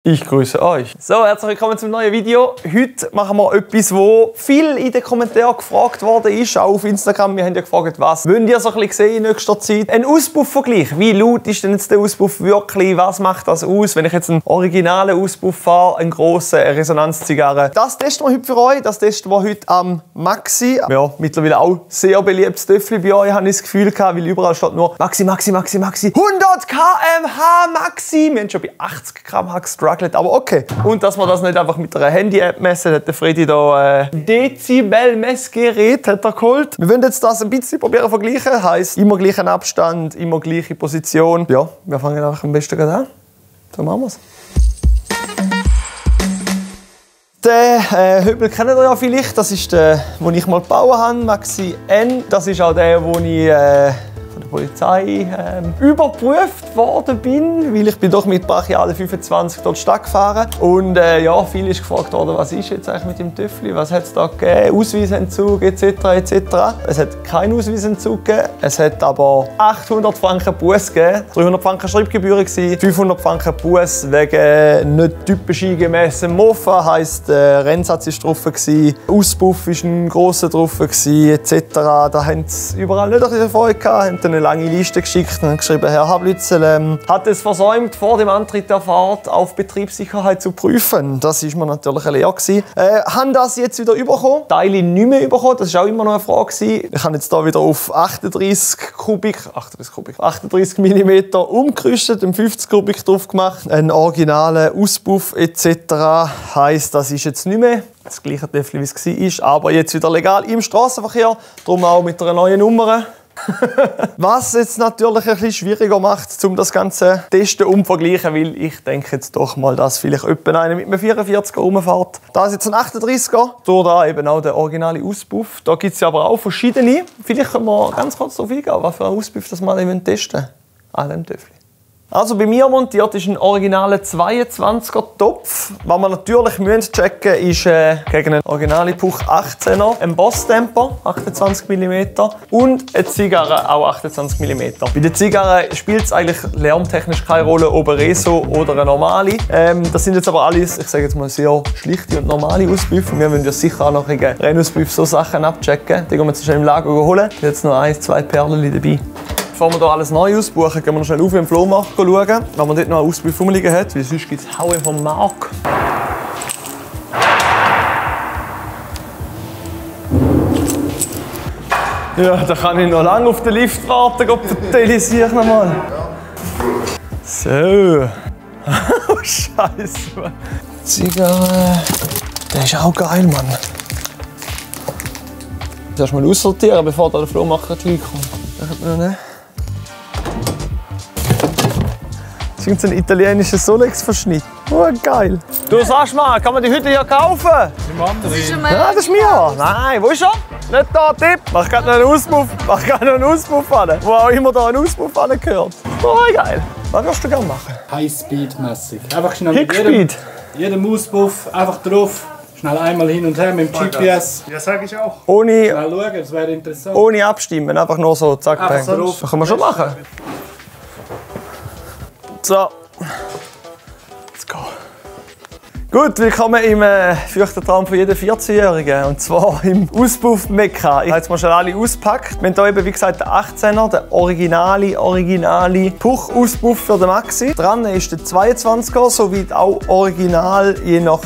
Ich grüße euch. So, herzlich willkommen zum neuen Video. Heute machen wir etwas, wo viel in den Kommentaren gefragt worden ist, auch auf Instagram. Wir haben ja gefragt, was wollt ihr so ein bisschen sehen in nächster Zeit? Ein Auspuffvergleich. Wie laut ist denn jetzt der Auspuff wirklich? Was macht das aus, wenn ich jetzt einen originalen Auspuff fahre, einen grossen Resonanzzigarre? Das testen wir heute für euch. Das testen wir heute am Maxi. Ja, mittlerweile auch sehr beliebtes Töffel bei euch, habe ich das Gefühl gehabt, weil überall steht nur Maxi, Maxi, Maxi, Maxi. 100 km/h Maxi. Wir haben schon bei 80 km/h gestruggelt. Aber okay. Und dass man das nicht einfach mit einer Handy-App messen, hat der Freddy da Dezibel-Messgerät geholt. Wir wollen jetzt das ein bisschen probieren vergleichen. Heisst, immer gleichen Abstand, immer gleiche Position. Ja, wir fangen einfach am besten an. So machen wir es. Den Höbel kennt ihr ja vielleicht. Das ist der, den ich mal gebaut habe, Maxi N. Das ist auch der, den ich von der Polizei überprüft worden bin, weil ich bin doch mit brachialen 25 dort Stadt gefahren. Und ja, viel ist gefragt worden, was ist jetzt eigentlich mit dem Töffel, was hat es da gegeben, Ausweisentzug etc. etc. Es hat keinen Ausweisentzug gegeben, es hat aber 800 Franken Buß gegeben, 300 Franken Schreibgebühren, 500 Franken Buß wegen nicht typisch eingemessenen Mofa, heisst Rennsatz war drauf, Auspuff war ein grosser drauf etc. Da haben sie überall nicht ein bisschen Freude gehabt, haben eine lange Liste geschickt und geschrieben, Herr Hablützel hat es versäumt, vor dem Antritt der Fahrt auf Betriebssicherheit zu prüfen. Das war mir natürlich eine Lehre. Haben das jetzt wieder bekommen, Teile nicht mehr bekommen, das war auch immer noch eine Frage. Ich habe jetzt hier wieder auf 38 mm umgerüstet, 50 Kubik drauf gemacht, einen originalen Auspuff etc. Heisst, das ist jetzt nicht mehr das gleiche Töffel, wie es war, aber jetzt wieder legal im Straßenverkehr, darum auch mit einer neuen Nummer. Was jetzt natürlich ein bisschen schwieriger macht, um das Ganze testen und vergleichen, weil ich denke jetzt doch mal, dass vielleicht jemand einer mit einem 44er rumfährt. Da ist jetzt ein 38er, durch da eben auch der originale Auspuff. Da gibt es ja aber auch verschiedene. Vielleicht können wir ganz kurz darauf eingehen, was für einen Auspuff das mal testen an dem Töffel. Also bei mir montiert ist ein originaler 22er Topf. Was wir natürlich checken müssen, ist gegen einen originalen Puch 18er, ein Boss-Temper, 28 mm und eine Zigarre, auch 28 mm. Bei der Zigarre spielt es eigentlich lärmtechnisch keine Rolle, ob eine Reso oder eine normale. Das sind jetzt aber alles, ich sage jetzt mal, sehr schlichte und normale Auspuffe. Wir wollen ja sicher auch noch in Rennauspuff so Sachen abchecken. Die gehen wir jetzt schnell im Lager holen. Ich habe jetzt noch 1, 2 Perlen dabei. Bevor wir hier alles neu ausbuchen, gehen wir noch schnell auf im Flohmarkt schauen, wenn man dort noch einen Auspuff rumliegen hat, weil sonst gibt es Haue vom Markt. Ja, da kann ich noch lange auf den Lift warten, ob der Telesier noch mal. So. Oh, Scheiße, Mann. Zigarre. Der ist auch geil, Mann. Erst mal aussortieren, bevor der Flohmarkt kommt. Das ist ein italienischer Solex-Verschnitt. Oh, geil. Du sagst mal, kann man die heute hier kaufen? Das ist ja, das ist mir. Nein, wo ist er? Nicht da, Tipp. Mach gerade noch einen Auspuff. Mach gerade noch einen Auspuff an. Wo auch immer da ein Auspuff gehört. Oh, geil. Was würdest du gerne machen? High-Speed-mässig. Einfach schnell mit jedem Auspuff einfach drauf. Schnell einmal hin und her mit dem GPS. Ja, sage ich auch. Ohne, schnell schauen, das wäre interessant. Ohne abstimmen, einfach nur so zack, bang. Das können wir schon machen. So. Let's go. Gut, willkommen im Fürchtertraum von jedem 14-Jährigen. Und zwar im Auspuff-Mekka. Ich habe jetzt mal schon alle ausgepackt. Wir haben hier eben, wie gesagt, den 18er, den originale Puch-Auspuff für den Maxi. Dran ist der 22er, sowie auch original, je nach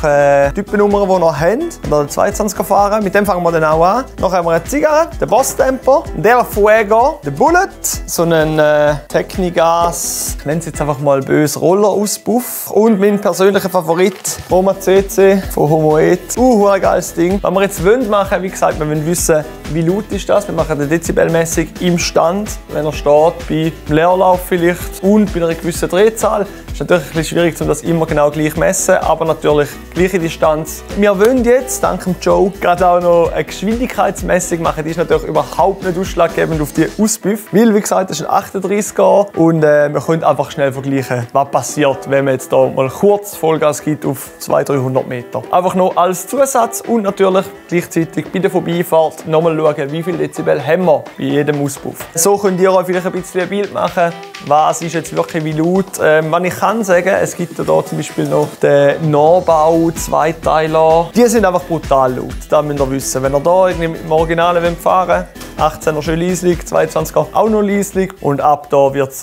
Typennummer, die wir noch haben. Oder den 22er fahren. Mit dem fangen wir dann auch an. Noch haben wir eine Zigarre, den Boss-Temper, der Fuego, den Bullet, so einen Technigas, ich nenne es jetzt einfach mal böse Roller-Auspuff. Und mein persönlicher Favorit, Roma CC von Homoet. Ein geiles Ding. Was wir jetzt machen wollen, wie gesagt, wir wollen wissen, wie laut ist das. Wir machen den Dezibelmessung im Stand, wenn er steht, bei Leerlauf vielleicht und bei einer gewissen Drehzahl. Es ist natürlich ein bisschen schwierig, um das immer genau gleich zu messen, aber natürlich gleiche Distanz. Wir wollen jetzt, dank dem Joe, gerade auch noch eine Geschwindigkeitsmessung machen. Die ist natürlich überhaupt nicht ausschlaggebend auf die Auspuffe, weil, wie gesagt, das ist ein 38er und wir können einfach schnell vergleichen, was passiert, wenn man jetzt hier mal kurz Vollgas gibt auf 200-300 Meter. Einfach noch als Zusatz und natürlich gleichzeitig bei der Vorbeifahrt nochmal schauen, wie viel Dezibel haben wir bei jedem Auspuff. So könnt ihr euch vielleicht ein bisschen ein Bild machen, was ist jetzt wirklich wie laut. Was ich kann sagen, es gibt hier zum Beispiel noch den Nahbau Zweiteiler. Die sind einfach brutal laut, das müsst ihr wissen. Wenn ihr hier irgendwie mit dem Originalen fahren wollt, 18er schön leislich, 22er auch noch leislich und ab da wird es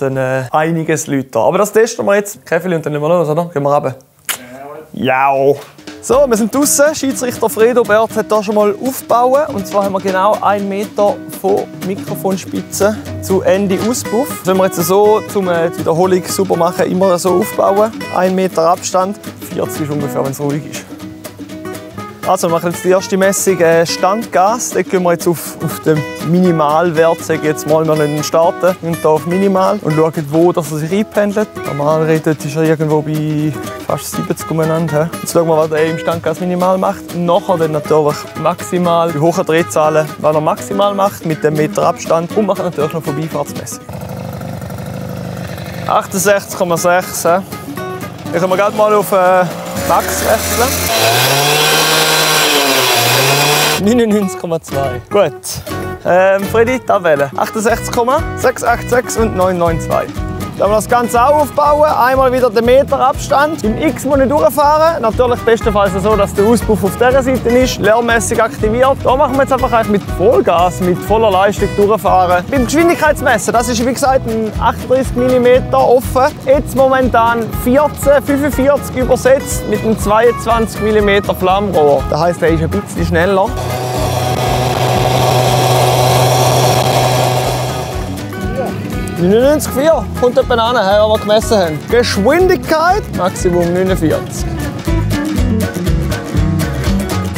einiges lauter. Aber das testen wir jetzt. Käfeli und dann nehmen wir los, oder? Gehen wir runter. Ja. So, wir sind draußen. Schiedsrichter Fredo Bert hat hier schon mal aufgebaut. Und zwar haben wir genau 1 Meter von Mikrofonspitze zu Ende Auspuff. Das wollen wir jetzt so, um die Wiederholung sauber machen, immer so aufbauen. 1 Meter Abstand. 40 ist ungefähr, wenn es ruhig ist. Also, wir machen jetzt die erste Messung Standgas. Da gehen wir jetzt auf den Minimalwert, sage ich jetzt mal, wir starten. Und hier auf Minimal und schauen, wo das sich einpendelt. Normal ist er irgendwo bei fast 70 umeinander. Jetzt schauen wir, was er im Standgas minimal macht. Nachher dann natürlich maximal, bei hohen Drehzahlen, was er maximal macht, mit dem Meter Abstand. Und machen natürlich noch Vorbeifahrtsmessung. 68,6. Dann können wir gerade mal auf Max wechseln. 99,2. Gut. Freddy, Tabelle. 68,686 und 992. Dann wir das Ganze auch aufbauen. Einmal wieder den Meter Abstand. Im X muss ich durchfahren. Natürlich bestenfalls so, dass der Auspuff auf dieser Seite ist. Lärmmäßig aktiviert. Da machen wir jetzt einfach mit Vollgas, mit voller Leistung durchfahren. Beim Geschwindigkeitsmessen, das ist wie gesagt ein 38 mm offen. Jetzt momentan 14,45 übersetzt mit einem 22 mm Flammrohr. Das heisst, er ist ein bisschen schneller. Ja. 99,4 kommt etwa an, was wir gemessen haben. Geschwindigkeit Maximum 49.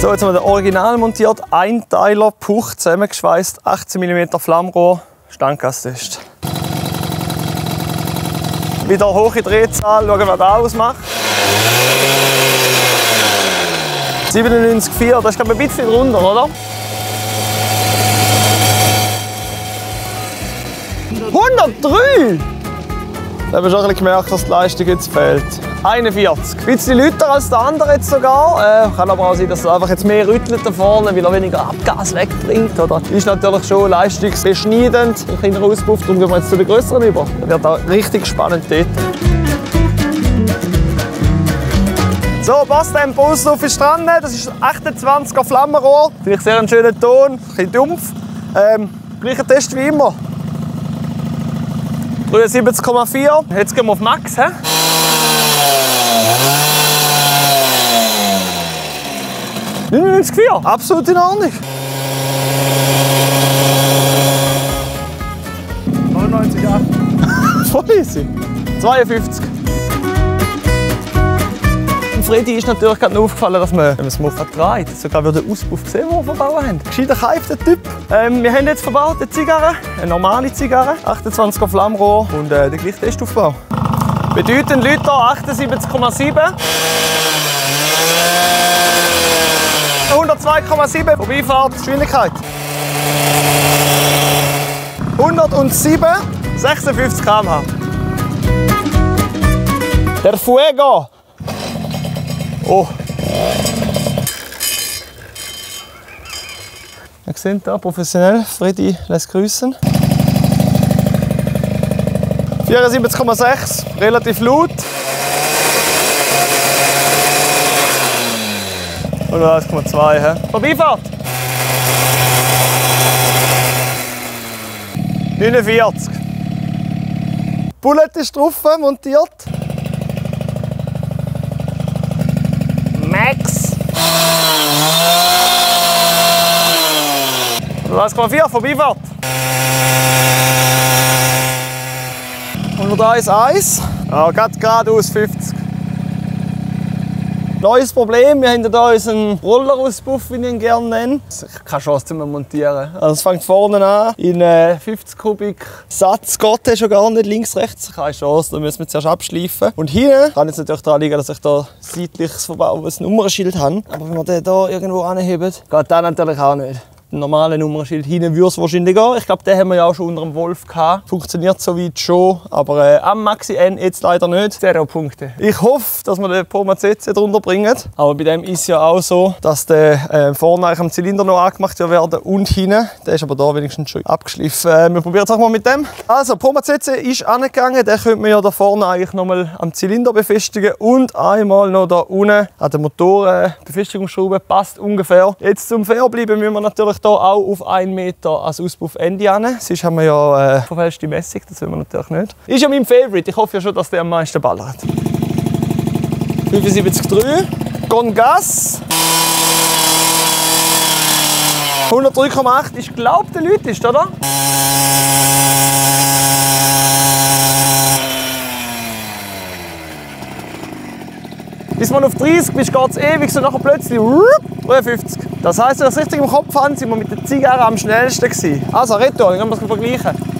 So, jetzt haben wir den Original montiert, Einteiler, Puch, zusammengeschweißt, 18 mm Flammrohr, Standgastest. Wieder hohe Drehzahl, schauen, was das ausmacht. 97,4, das ist glaube ich ein bisschen drunter, oder? 103! Da habe ich schon ein bisschen gemerkt, dass die Leistung jetzt fehlt. 41. Ein bisschen lauter als der andere jetzt sogar. Kann aber auch sein, dass er einfach jetzt mehr rüttelt da vorne, weil er weniger Abgas wegbringt. Oder? Ist natürlich schon leistungsbeschneidend. Ein kleiner Auspuff, darum gehen wir jetzt zu den größeren über. Das wird auch richtig spannend dort. So, Basstempo Auslauf ist dran. Das ist ein 28er Flammenrohr. Natürlich sehr ein schöner Ton, ein bisschen dumpf. Gleicher Test wie immer. 73,4. Jetzt gehen wir auf Max. 99,4. Absolut in Ordnung. 99,8. Voll easy. 52. Freddy ist natürlich gerade noch aufgefallen, dass man, wenn man es mal verdreht, sogar den Auspuff gesehen, den wir verbaut haben. Gescheiter Keif, der Typ. Wir haben jetzt verbaut eine Zigarre, eine normale Zigarre, 28er Flammrohr und den gleichen Testaufbau. Bedeutend Liter 78,7. 102,7 Vorbeifahrt, Geschwindigkeit. 107, 56 km/h. Der Fuego. Oh! Ihr seht hier professionell, Freddy lässt grüßen. 74,6, relativ laut. Und 1,2. Vorbeifahrt! 49. Bullet ist drauf, montiert. Max. 1,4 Vorbeifahrt. 101,1. Ja, geradeaus 50. Neues Problem, wir haben hier unseren Rollerauspuff, wie ich ihn gerne nenne. Keine Chance zu montieren. Also es fängt vorne an, in 50 Kubik Satz geht der schon gar nicht, links, rechts. Keine Chance, da müssen wir zuerst abschleifen. Und hier kann es natürlich daran liegen, dass ich hier seitlich ein Nummernschild habe. Aber wenn wir den hier irgendwo anheben, geht das natürlich auch nicht. dem normalen Nummernschild hinten würde es wahrscheinlich gehen. Ich glaube, den haben wir ja auch schon unter dem Wolf gehabt. Funktioniert soweit schon, aber am Maxi N jetzt leider nicht. 0 Punkte. Ich hoffe, dass wir den Puma CC drunter bringen. Aber bei dem ist ja auch so, dass der vorne am Zylinder noch angemacht werden und hinten. Der ist aber da wenigstens schon abgeschliffen. Wir probieren es auch mal mit dem. Also, Puma CC ist angegangen. Den könnte man ja da vorne eigentlich nochmal am Zylinder befestigen und einmal noch da unten an der Motorenbefestigungsschraube. Passt ungefähr. Jetzt zum Fairbleiben müssen wir natürlich hier auch auf 1 Meter als Auspuffende hin. Sonst haben wir ja verfälschte Messung, das will man natürlich nicht. Ist ja mein Favorite. Ich hoffe ja schon, dass der am meisten ballert. 75,3. Gehen Gas. 103,8 ist, glaube ich, der lauteste, oder? Bis man auf 30 bist, geht es ewig, so nachher plötzlich 53. Das heisst, wenn ich es richtig im Kopf habe, sind wir mit der Zigarre am schnellsten gewesen. Also, Reto, dann können wir es vergleichen.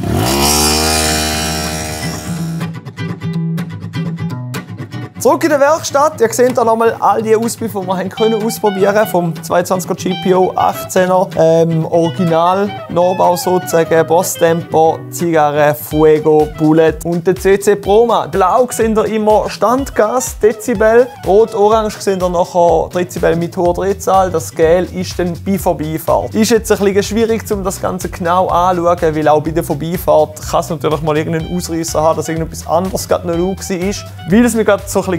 Zurück in der Werkstatt. Ihr seht hier nochmal all die Auspuffe, die wir ausprobieren können. Vom 22er GPO, 18er, Original, Neubau sozusagen, Boss-Tempo, Zigarre, Fuego, Bullet und der CC Proma. Blau seht ihr immer Standgas, Dezibel. Rot-Orange seht ihr nachher Dezibel mit hoher Drehzahl. Das Gel ist dann bei Vorbeifahrt. Ist jetzt ein bisschen schwierig, um das Ganze genau anzuschauen, weil auch bei der Vorbeifahrt kann es natürlich mal irgendeinen Ausreißer haben, dass irgendetwas anderes gerade noch laut war. Weil es mir gerade so ein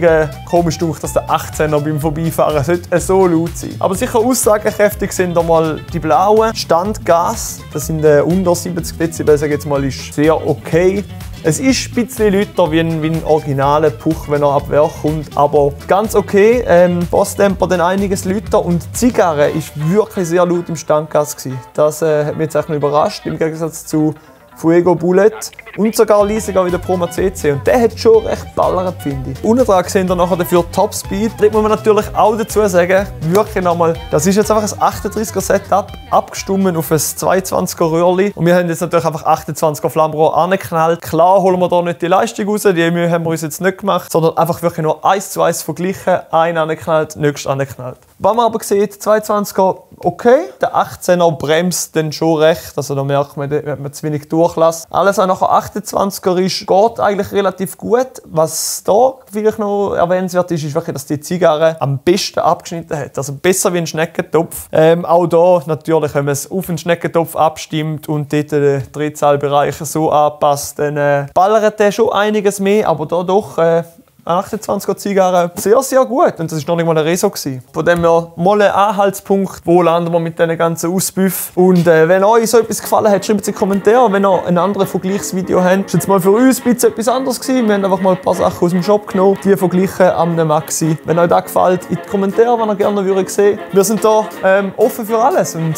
komisch durch, dass der 18er beim Vorbeifahren so laut sein. Aber sicher aussagekräftig sind einmal die blauen. Standgas, das sind unter 70 Dezibel, sage ich jetzt mal, ist sehr okay. Es ist ein bisschen lauter wie ein originaler Puch, wenn er ab Werk kommt, aber ganz okay. Boss-Tempo dann einiges lauter und die Zigarre war wirklich sehr laut im Standgas. Das hat mich jetzt echt noch überrascht, im Gegensatz zu Fuego Bullet und sogar leisiger wie der Puma CC. Und der hat schon recht ballert, finde ich. Unten dran sehen wir nachher dafür Top Speed. Da muss man natürlich auch dazu sagen, wirklich nochmal, das ist jetzt einfach ein 38er Setup, abgestimmt auf ein 22er Röhrli. Und wir haben jetzt natürlich einfach 28er Flammrohr angeknallt. Klar holen wir da nicht die Leistung raus, die Mühe haben wir uns jetzt nicht gemacht, sondern einfach wirklich nur 1:1 verglichen, einen angeknallt, nächstes angeknallt. Wenn man aber sieht, 22er okay, der 18er bremst dann schon recht, also da merkt man, wenn man zu wenig durchlässt. Alles, was nachher 28er ist, geht eigentlich relativ gut. Was da vielleicht noch erwähnenswert ist, ist wirklich, dass die Zigarre am besten abgeschnitten hat. Also besser wie ein Schneckentopf. Auch da natürlich, wenn man es auf einen Schneckentopf abstimmt und dort den Drehzahlbereich so anpasst, dann ballert der schon einiges mehr, aber da doch eine 28er Zigarre sehr, sehr gut. Und das war noch nicht mal ein Reso. Von dem her mal ein Anhaltspunkt, wo landen wir mit diesen ganzen Auspuffen. Und wenn euch so etwas gefallen hat, schreibt es in die Kommentare. Wenn ihr ein anderes Vergleichsvideo habt, ist jetzt mal für uns ein bisschen etwas anderes gewesen. Wir haben einfach mal ein paar Sachen aus dem Shop genommen, die vergleichen am Maxi. Wenn euch das gefällt, in die Kommentare, wenn ihr gerne sehen würdet. Wir sind hier offen für alles. Und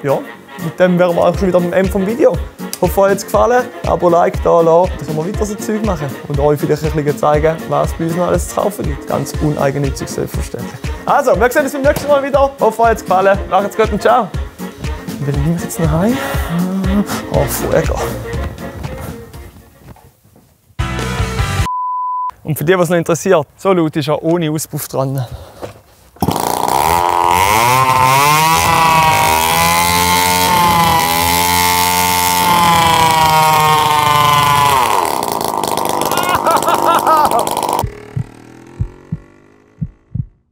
ja, mit dem wären wir auch schon wieder am Ende des Videos. Ich hoffe, euch hat es gefallen. Abo, Like da lassen, dann können wir weiter so Zeug machen. Und euch vielleicht ein bisschen zeigen, was es bei uns noch alles zu kaufen gibt. Ganz uneigennützig, selbstverständlich. Also, wir sehen uns beim nächsten Mal wieder. Ich hoffe, euch hat es gefallen. Macht's gut und ciao. Und dann nehme ich jetzt noch heim. Oh, Fuego. Und für die, was noch interessiert, so laut ist er ohne Auspuff dran.